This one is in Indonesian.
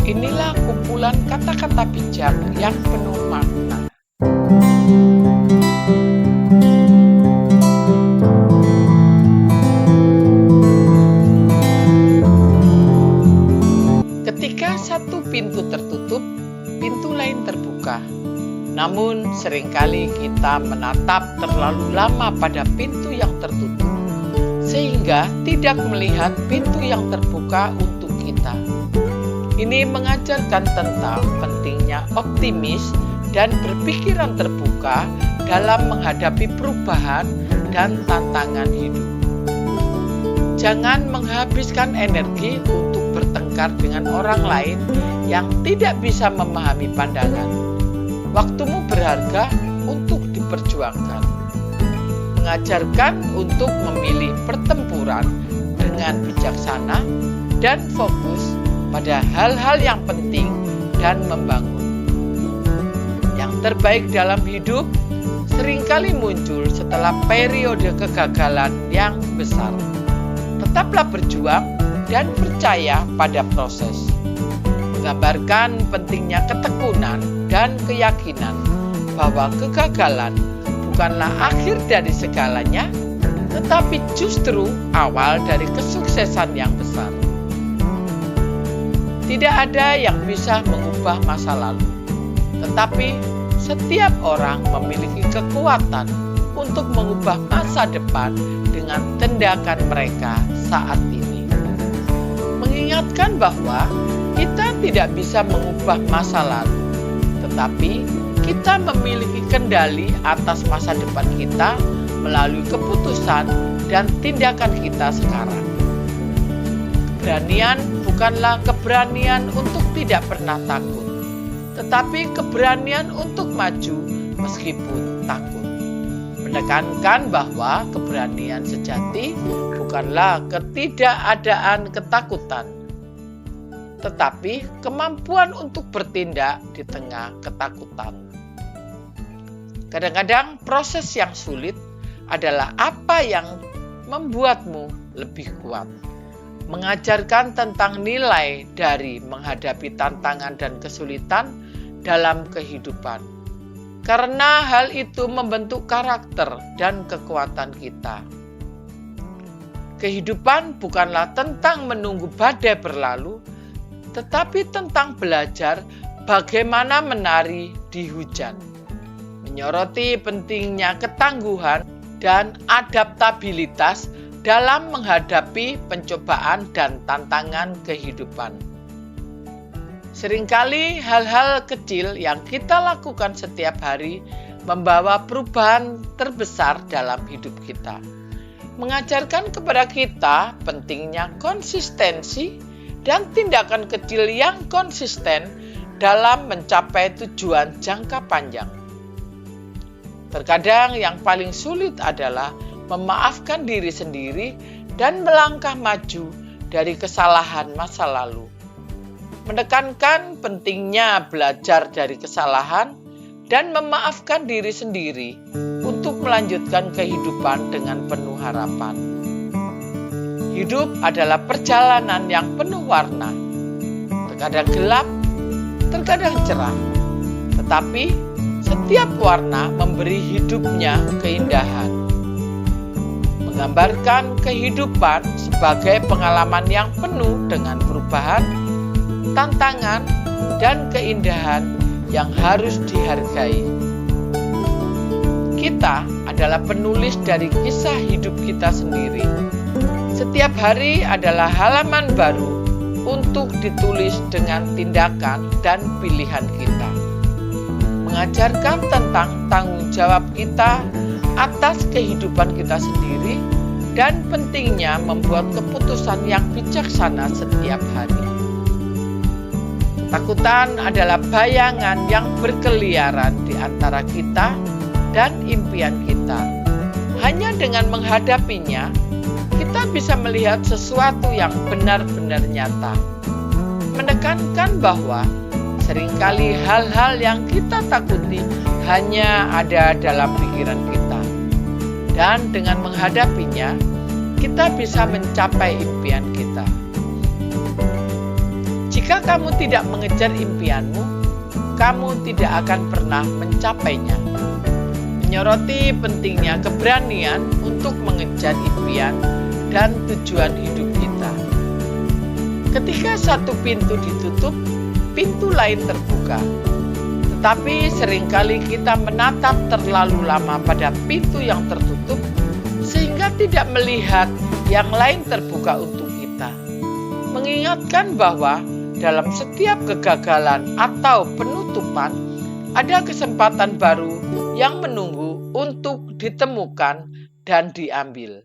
Inilah kumpulan kata-kata bijak yang penuh makna. Ketika satu pintu tertutup, pintu lain terbuka. Namun seringkali kita menatap terlalu lama pada pintu yang tertutup, sehingga tidak melihat pintu yang terbuka untuk kita. Ini mengajarkan tentang pentingnya optimis dan berpikiran terbuka dalam menghadapi perubahan dan tantangan hidup. Jangan menghabiskan energi untuk bertengkar dengan orang lain yang tidak bisa memahami pandangan. Waktumu berharga untuk diperjuangkan. Mengajarkan untuk memilih pertempuran dengan bijaksana dan fokus pada hal-hal yang penting dan membangun. Yang terbaik dalam hidup seringkali muncul setelah periode kegagalan yang besar. Tetaplah berjuang dan percaya pada proses. Menggambarkan pentingnya ketekunan dan keyakinan bahwa kegagalan bukanlah akhir dari segalanya, tetapi justru awal dari kesuksesan yang besar. Tidak ada yang bisa mengubah masa lalu, tetapi setiap orang memiliki kekuatan untuk mengubah masa depan dengan tindakan mereka saat ini. Mengingatkan bahwa kita tidak bisa mengubah masa lalu, tetapi kita memiliki kendali atas masa depan kita melalui keputusan dan tindakan kita sekarang. Keberanian bukanlah keberanian untuk tidak pernah takut, tetapi keberanian untuk maju meskipun takut. Menekankan bahwa keberanian sejati bukanlah ketidakadaan ketakutan, tetapi kemampuan untuk bertindak di tengah ketakutan. Kadang-kadang proses yang sulit adalah apa yang membuatmu lebih kuat. Mengajarkan tentang nilai dari menghadapi tantangan dan kesulitan dalam kehidupan. Karena hal itu membentuk karakter dan kekuatan kita. Kehidupan bukanlah tentang menunggu badai berlalu, tetapi tentang belajar bagaimana menari di hujan. Menyoroti pentingnya ketangguhan dan adaptabilitas dalam menghadapi pencobaan dan tantangan kehidupan. Seringkali hal-hal kecil yang kita lakukan setiap hari membawa perubahan terbesar dalam hidup kita. Mengajarkan kepada kita pentingnya konsistensi dan tindakan kecil yang konsisten dalam mencapai tujuan jangka panjang. Terkadang yang paling sulit adalah memaafkan diri sendiri dan melangkah maju dari kesalahan masa lalu. Menekankan pentingnya belajar dari kesalahan dan memaafkan diri sendiri untuk melanjutkan kehidupan dengan penuh harapan. Hidup adalah perjalanan yang penuh warna. Terkadang gelap, terkadang cerah. Tetapi setiap warna memberi hidupnya keindahan. Menggambarkan kehidupan sebagai pengalaman yang penuh dengan perubahan, tantangan, dan keindahan yang harus dihargai. Kita adalah penulis dari kisah hidup kita sendiri. Setiap hari adalah halaman baru untuk ditulis dengan tindakan dan pilihan kita. Mengajarkan tentang tanggung jawab kita atas kehidupan kita sendiri dan pentingnya membuat keputusan yang bijaksana setiap hari. Ketakutan adalah bayangan yang berkeliaran di antara kita dan impian kita. Hanya dengan menghadapinya, kita bisa melihat sesuatu yang benar-benar nyata. Menekankan bahwa seringkali hal-hal yang kita takuti hanya ada dalam pikiran kita. Dan dengan menghadapinya, kita bisa mencapai impian kita. Jika kamu tidak mengejar impianmu, kamu tidak akan pernah mencapainya. Menyoroti pentingnya keberanian untuk mengejar impian dan tujuan hidup kita. Ketika satu pintu ditutup, pintu lain terbuka. Tetapi seringkali kita menatap terlalu lama pada pintu yang tertutup sehingga tidak melihat yang lain terbuka untuk kita. Mengingatkan bahwa dalam setiap kegagalan atau penutupan ada kesempatan baru yang menunggu untuk ditemukan dan diambil.